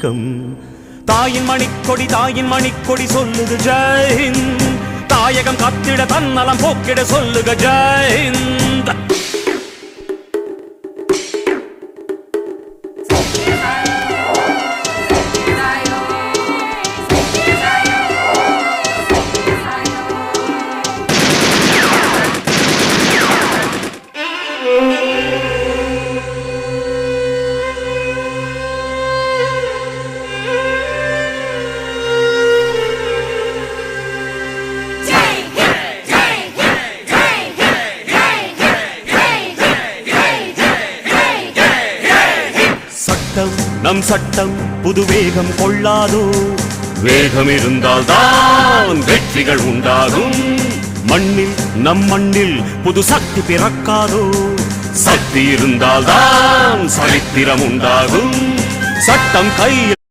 வணக்கம். தாயின் மணிக்கொடி சொல்லுது ஜெயஹிந்த். தாயகம் காத்திட தன்னலம் போக்கிட சொல்லுக ஜெயஹிந்த். நம் சட்டம் புது வேகம் கொள்ளாதோ. வேகம் இருந்தால் தான் வெற்றிகள் உண்டாகும். நம் மண்ணில் புது சக்தி பிறக்காதோ. சக்தி இருந்தால் தான் சரித்திரம் உண்டாகும். சட்டம் கையில்